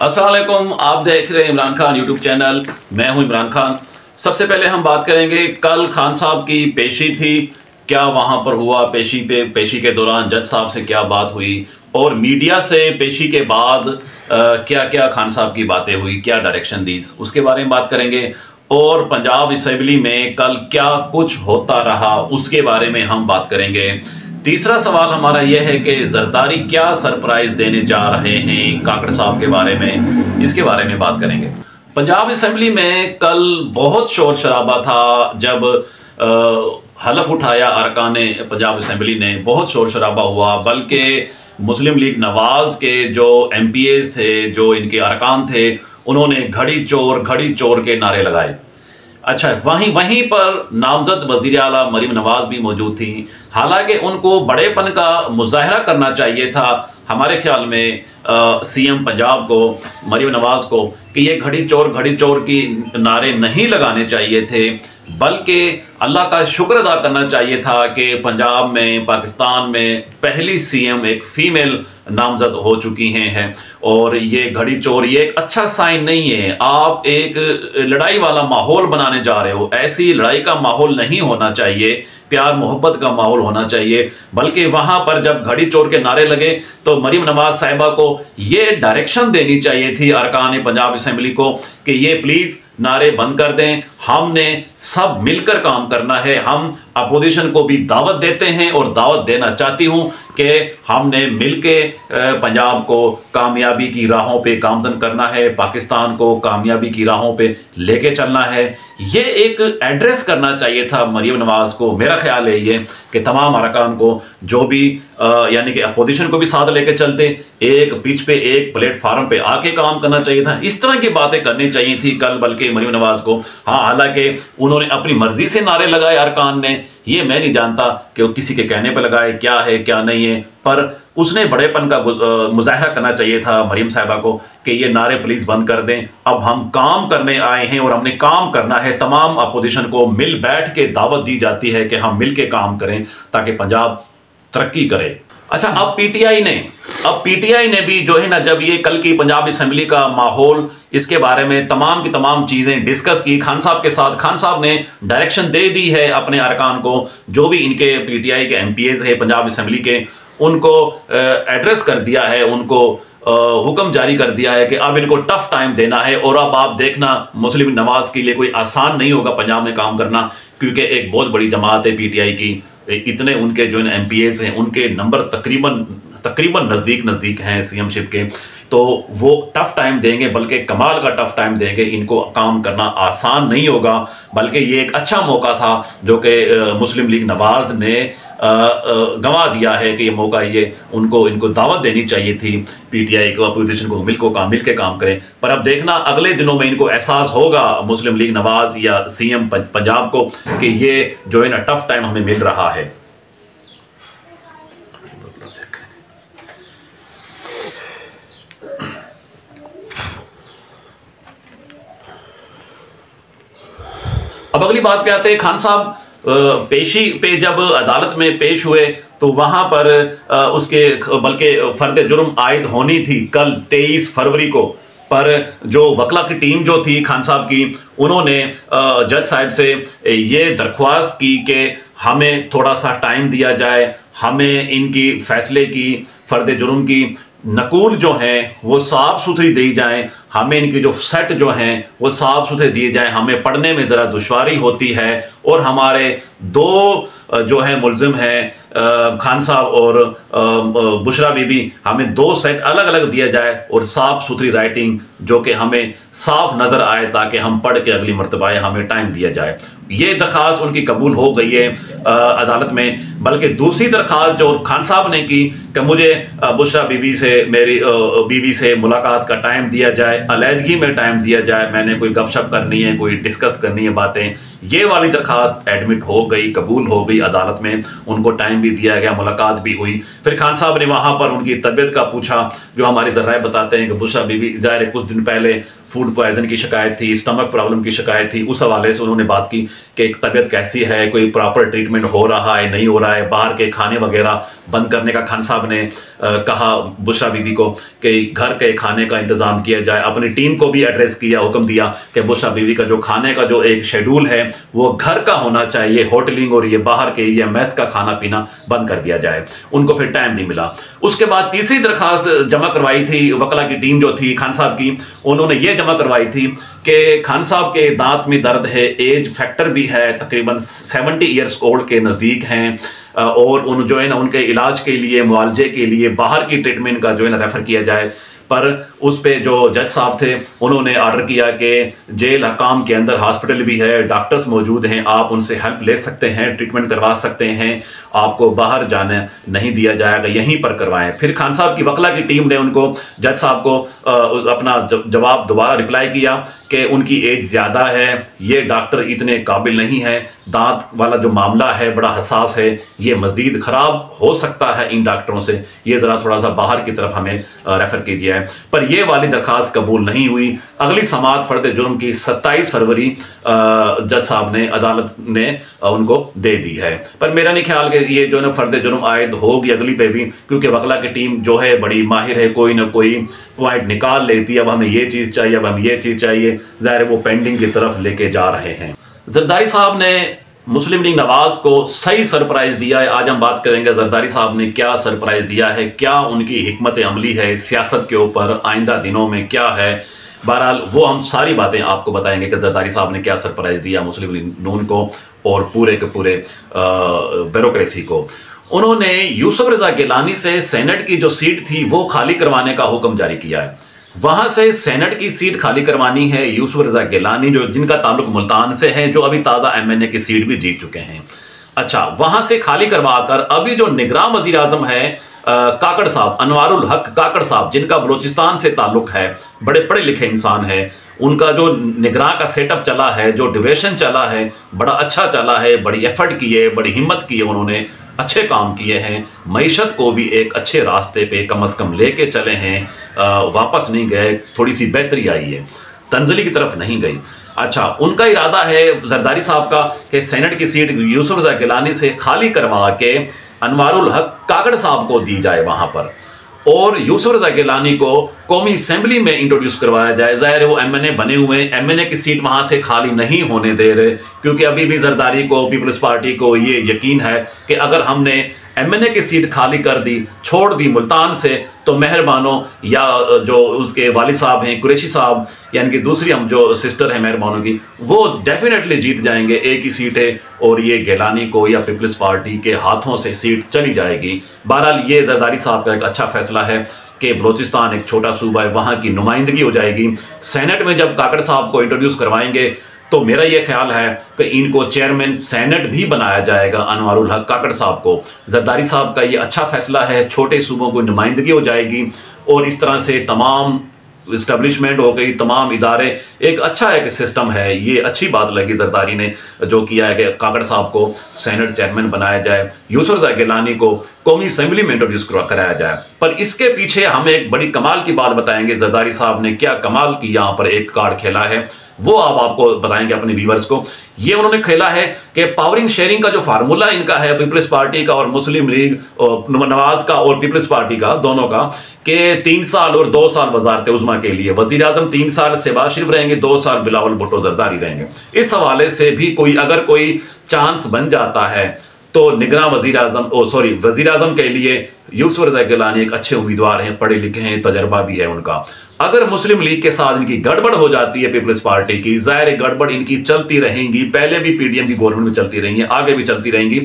अस्सलाम वालेकुम, आप देख रहे हैं इमरान खान यूट्यूब चैनल। मैं हूं इमरान खान। सबसे पहले हम बात करेंगे, कल खान साहब की पेशी थी, क्या वहां पर हुआ, पेशी के दौरान जज साहब से क्या बात हुई और मीडिया से पेशी के बाद क्या क्या खान साहब की बातें हुई, क्या डायरेक्शन दी, उसके बारे में बात करेंगे। और पंजाब असेंबली में कल क्या कुछ होता रहा उसके बारे में हम बात करेंगे। तीसरा सवाल हमारा यह है कि जरदारी क्या सरप्राइज देने जा रहे हैं काकड़ साहब के बारे में, इसके बारे में बात करेंगे। पंजाब असेंबली में कल बहुत शोर शराबा था जब हलफ उठाया अरकान पंजाब असेंबली ने, बहुत शोर शराबा हुआ। बल्कि मुस्लिम लीग नवाज के जो MPAs थे, जो इनके अरकान थे, उन्होंने घड़ी चोर के नारे लगाए। अच्छा, वहीं पर नामजद वज़ीर आला मरीम नवाज भी मौजूद थी। हालांकि उनको बड़ेपन का मुजाहरा करना चाहिए था हमारे ख्याल में CM पंजाब को, मरीम नवाज को, कि ये घड़ी चोर की नारे नहीं लगाने चाहिए थे, बल्कि अल्लाह का शुक्र अदा करना चाहिए था कि पंजाब में, पाकिस्तान में पहली CM एक फ़ीमेल नामजद हो चुकी हैं। और ये घड़ी चोर ये एक अच्छा साइन नहीं है। आप एक लड़ाई वाला माहौल बनाने जा रहे हो, ऐसी लड़ाई का माहौल नहीं होना चाहिए, प्यार मोहब्बत का माहौल होना चाहिए। बल्कि वहां पर जब घड़ी चोर के नारे लगे तो मरीम नवाज साहिबा को ये डायरेक्शन देनी चाहिए थी अरकान पंजाब असेंबली को कि ये प्लीज़ नारे बंद कर दें, हमने सब मिलकर काम करना है। हम अपोजिशन को भी दावत देते हैं और दावत देना चाहती हूं कि हमने मिलके पंजाब को कामयाबी की राहों पे गामजन करना है, पाकिस्तान को कामयाबी की राहों पे लेके चलना है। ये एक एड्रेस करना चाहिए था मरीम नवाज को। मेरा ख्याल है ये कि तमाम अरकान को, जो भी यानी कि अपोजिशन को भी साथ लेके चलते, एक पिच पे, एक प्लेटफार्म पे आके काम करना चाहिए था। इस तरह की बातें करनी चाहिए थी कल बल्कि मरीम नवाज को। हाँ, हालांकि उन्होंने अपनी मर्जी से नारे लगाए अरकान ने, ये मैं नहीं जानता कि वो किसी के कहने पर लगाए, क्या है क्या नहीं है, पर उसने बड़ेपन का मुजाहरा करना चाहिए था मरीम साहिबा को कि ये नारे प्लीज़ बंद कर दें। अब हम काम करने आए हैं और हमने काम करना है। तमाम अपोजिशन को मिल बैठ के दावत दी जाती है कि हम मिल के काम करें ताकि पंजाब तरक्की करे। अच्छा, अब PTI ने भी जो है ना, जब ये कल की पंजाब असेंबली का माहौल, इसके बारे में तमाम की तमाम चीज़ें डिस्कस की खान साहब के साथ। खान साहब ने डायरेक्शन दे दी है अपने अरकान को, जो भी इनके PTI के MPAs है पंजाब असेंबली के, उनको एड्रेस कर दिया है, उनको हुक्म जारी कर दिया है कि अब इनको टफ टाइम देना है। और अब आप देखना, मुस्लिम नवाज के लिए कोई आसान नहीं होगा पंजाब में काम करना, क्योंकि एक बहुत बड़ी जमात है PTI की। इतने उनके जो MPAs हैं, उनके नंबर तकरीबन नज़दीक हैं CMशिप के, तो वो टफ टाइम देंगे, बल्कि कमाल का टफ टाइम देंगे। इनको काम करना आसान नहीं होगा, बल्कि ये एक अच्छा मौका था जो कि मुस्लिम लीग नवाज ने गंवा दिया है कि ये मौका, ये इनको दावत देनी चाहिए थी PTI को, अपोजिशन को मिल के काम करें। पर अब देखना अगले दिनों में इनको एहसास होगा मुस्लिम लीग नवाज या CM पंजाब को कि ये जो है ना टफ टाइम हमें मिल रहा है। अब अगली बात पे आते हैं। खान साहब पेशी पे जब अदालत में पेश हुए तो वहां पर उसके बल्कि फर्द जुर्म आयद होनी थी कल 23 फरवरी को, पर जो वकला की टीम जो थी खान साहब की, उन्होंने जज साहब से ये दरख्वास्त की कि हमें थोड़ा सा टाइम दिया जाए, हमें इनकी फैसले की, फर्द जुर्म की नकूल जो हैं वो साफ़ सुथरी दी जाएं, हमें इनके जो सेट जो हैं वो साफ़ सुथरे दिए जाएं। हमें पढ़ने में ज़रा दुश्वारी होती है और हमारे दो जो है मुलजिम हैं खान साहब और बुशरा बीबी, हमें 2 सेट अलग अलग दिया जाए और साफ़ सुथरी राइटिंग जो कि हमें साफ नज़र आए, ताकि हम पढ़ के अगली मरतबा हमें टाइम दिया जाए। ये दरख्वास्त उनकी कबूल हो गई है अदालत में। बल्कि दूसरी दरख्वास्त जो खान साहब ने की कि मुझे बुशरा बीवी से, मेरी बीवी से मुलाकात का टाइम दिया जाए, अलहदगी में टाइम दिया जाए, मैंने कोई गपशप करनी है, कोई डिस्कस करनी है बातें। ये वाली दरखास्त एडमिट हो गई, कबूल हो गई अदालत में, उनको टाइम भी दिया गया, मुलाकात भी हुई। फिर खान साहब ने वहाँ पर उनकी तबीयत का पूछा, जो हमारे ज़राए बताते हैं कि बुशरा बीवी ज़ाहिर कुछ दिन पहले फूड पॉइजन की शिकायत थी, स्टमक प्रॉब्लम की शिकायत थी, उस हवाले से उन्होंने बात की कि तबीयत कैसी है, कोई प्रॉपर ट्रीटमेंट हो रहा है नहीं हो रहा है, बाहर के खाने वगैरह बंद करने का खान साहब ने कहा बुशरा बीबी को कि घर के खाने का इंतज़ाम किया जाए। अपनी टीम को भी एड्रेस किया, हुक्म दिया कि बुशरा बीबी का जो खाने का जो एक शेड्यूल है वो घर का होना चाहिए, होटलिंग और ये बाहर के ये मेस का खाना पीना बंद कर दिया जाए। उनको फिर टाइम नहीं मिला। उसके बाद तीसरी दरखास्त जमा करवाई थी वकला की टीम जो थी खान साहब की, उन्होंने ये जमा करवाई थी कि खान साहब के दांत में दर्द है, एज फैक्टर भी है, तकरीबन 70 ईयर्स ओल्ड के नज़दीक हैं, और उन जो है ना उनके इलाज के लिए, मुआवजे के लिए बाहर की ट्रीटमेंट का जो है ना रेफ़र किया जाए। पर उस पे जो जज साहब थे उन्होंने ऑर्डर किया कि जेल हकाम के अंदर हॉस्पिटल भी है, डॉक्टर्स मौजूद हैं, आप उनसे हेल्प ले सकते हैं, ट्रीटमेंट करवा सकते हैं, आपको बाहर जाने नहीं दिया जाएगा, यहीं पर करवाएं। फिर खान साहब की वकला की टीम ने उनको, जज साहब को अपना जवाब दोबारा रिप्लाई किया कि उनकी एज ज़्यादा है, ये डॉक्टर इतने काबिल नहीं है, दांत वाला जो मामला है बड़ा हसास है, ये मज़ीद ख़राब हो सकता है इन डॉक्टरों से, ये ज़रा थोड़ा सा बाहर की तरफ हमें रेफ़र कीजिए। पर यह वाली दरखास्त कबूल नहीं हुई। अगली समाअत फ़र्द जुर्म की 27 फरवरी जज साहब ने, अदालत ने उनको दे दी है। पर मेरा नहीं ख्याल कि ये जो है फ़र्द जुर्म आयद होगी अगली पे भी, क्योंकि वकला की टीम जो है बड़ी माहिर है, कोई ना कोई पॉइंट निकाल लेती है, अब हमें ये चीज़ चाहिए, अब हम ये चीज़ चाहिए, ज़ाहिर वो पेंडिंग की तरफ लेके जा रहे हैं। जरदारी साहब ने मुस्लिम लीग नवाज को सही सरप्राइज दिया है। आज हम बात करेंगे जरदारी साहब ने क्या सरप्राइज दिया है, क्या उनकी हिकमत अमली है सियासत के ऊपर, आइंदा दिनों में क्या है। बहरहाल वो हम सारी बातें आपको बताएंगे कि जरदारी साहब ने क्या सरप्राइज दिया मुस्लिम लीग नून को और पूरे के पूरे ब्यूरोक्रेसी को। उन्होंने यूसुफ रजा गिलानी से सेनेट की जो सीट थी वो खाली करवाने का हुक्म जारी किया है। वहां से सेनेट की सीट खाली करवानी है। यूसुफ रजा गिलानी जो जिनका ताल्लुक मुल्तान से है, जो अभी ताज़ा एमएनए की सीट भी जीत चुके हैं, अच्छा वहां से खाली करवाकर अभी जो निगरान वजीर आजम है काकड़ साहब, अनवारुल हक काकड़ साहब, जिनका बलूचिस्तान से ताल्लुक है, बड़े पढ़े लिखे इंसान है, उनका जो निगरान का सेटअप चला है, जो डिवेशन चला है, बड़ा अच्छा चला है, बड़ी एफर्ट की है, बड़ी हिम्मत की है, उन्होंने अच्छे काम किए हैं, मईशत को भी एक अच्छे रास्ते पे कम अज़ कम लेके चले हैं, वापस नहीं गए, थोड़ी सी बेहतरी आई है, तंजली की तरफ नहीं गई। अच्छा, उनका इरादा है जरदारी साहब का कि सेनेट की सीट यूसुफ रजा गिलानी से खाली करवा के अनवारुल हक काकड़ साहब को दी जाए वहाँ पर, और यूसुफ रजा गिलानी को कौमी असेंबली में इंट्रोड्यूस करवाया जाए। ज़ाहिर है वो एमएनए बने हुए, एमएनए की सीट वहाँ से खाली नहीं होने दे रहे, क्योंकि अभी भी जरदारी को, पीपल्स पार्टी को ये यकीन है कि अगर हमने एमएनए की सीट खाली कर दी, छोड़ दी मुल्तान से, तो मेहरबानों या जो उसके वालिद साहब हैं कुरैशी साहब, यानी कि दूसरी हम जो सिस्टर हैं मेहरबानों की, वो डेफिनेटली जीत जाएंगे, एक ही सीट है, और ये गिलानी को या पीपल्स पार्टी के हाथों से सीट चली जाएगी। बहरहाल ये जरदारी साहब का एक अच्छा फैसला है कि बलूचिस्तान एक छोटा सूबा है, वहाँ की नुमाइंदगी हो जाएगी। सेनेट में जब काकड़ साहब को इंट्रोड्यूस करवाएंगे तो मेरा ये ख्याल है कि इनको चेयरमैन सेनेट भी बनाया जाएगा, अनवारुल हक काकड़ साहब को। जरदारी साहब का ये अच्छा फैसला है, छोटे सूबों को नुमाइंदगी हो जाएगी, और इस तरह से तमाम इस्टेब्लिशमेंट हो गई, तमाम इदारे, एक अच्छा एक सिस्टम है। ये अच्छी बात लगी जरदारी ने जो किया है कि काकड़ साहब को सेनेट चेयरमैन बनाया जाए, यूसुफ रजा गिलानी को कौमी असेंबली में इंट्रोड्यूस कराया जाए। पर इसके पीछे हम एक बड़ी कमाल की बात बताएंगे, जरदारी साहब ने क्या कमाल की यहाँ पर एक कार्ड खेला है, वो आप आपको बताएंगे अपने व्यूअर्स को। ये उन्होंने खेला है कि पावरिंग शेयरिंग का जो फार्मूला इनका है, पीपल्स पार्टी का और मुस्लिम लीग नवाज का और पीपल्स पार्टी का दोनों का, कि 3 साल और 2 साल वजारत उज़्मा के लिए वजीर आजम 3 साल शहबाज शरीफ रहेंगे, 2 साल बिलावल भुट्टो जरदारी रहेंगे। इस हवाले से भी कोई अगर कोई चांस बन जाता है तो निगरान वजीर आजम के लिए यूसुफ रजा गिलानी एक अच्छे उम्मीदवार हैं, पढ़े लिखे हैं, तजर्बा भी है उनका। अगर मुस्लिम लीग के साथ इनकी गड़बड़ हो जाती है पीपल्स पार्टी की, ज़ाहिर गड़बड़ इनकी चलती रहेंगी, पहले भी पीडीएम की गवर्नमेंट में चलती रही है, आगे भी चलती रहेंगी,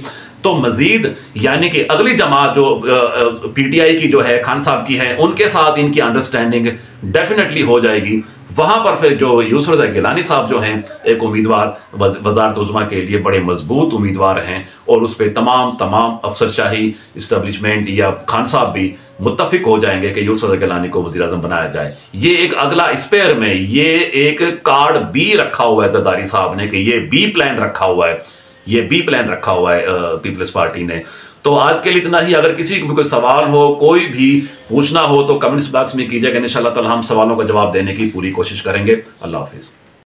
तो मजीद यानी कि अगली जमात जो पीटीआई की जो है खान साहब की है, उनके साथ इनकी अंडरस्टैंडिंग डेफिनेटली हो जाएगी। वहां पर फिर जो यूसुफ रज़ा गिलानी साहब जो हैं एक उम्मीदवार वज़ारत उज़्मा के लिए बड़े मजबूत उम्मीदवार हैं, और उस पर तमाम अफसरशाही इस्टेब्लिशमेंट या खान साहब भी मुत्तफिक हो जाएंगे कि यूसुफ रज़ा गिलानी को वज़ीर आज़म बनाया जाए। ये एक अगला स्पेयर में ये एक कार्ड बी रखा हुआ है जरदारी साहब ने, कि ये बी प्लान रखा हुआ है, ये बी प्लान रखा हुआ है पीपल्स पार्टी ने। तो आज के लिए इतना ही। अगर किसी को भी कोई सवाल हो, कोई भी पूछना हो, तो कमेंट्स बॉक्स में कीजिएगा। इंशाअल्लाह ताला हम सवालों का जवाब देने की पूरी कोशिश करेंगे। अल्लाह हाफिज़।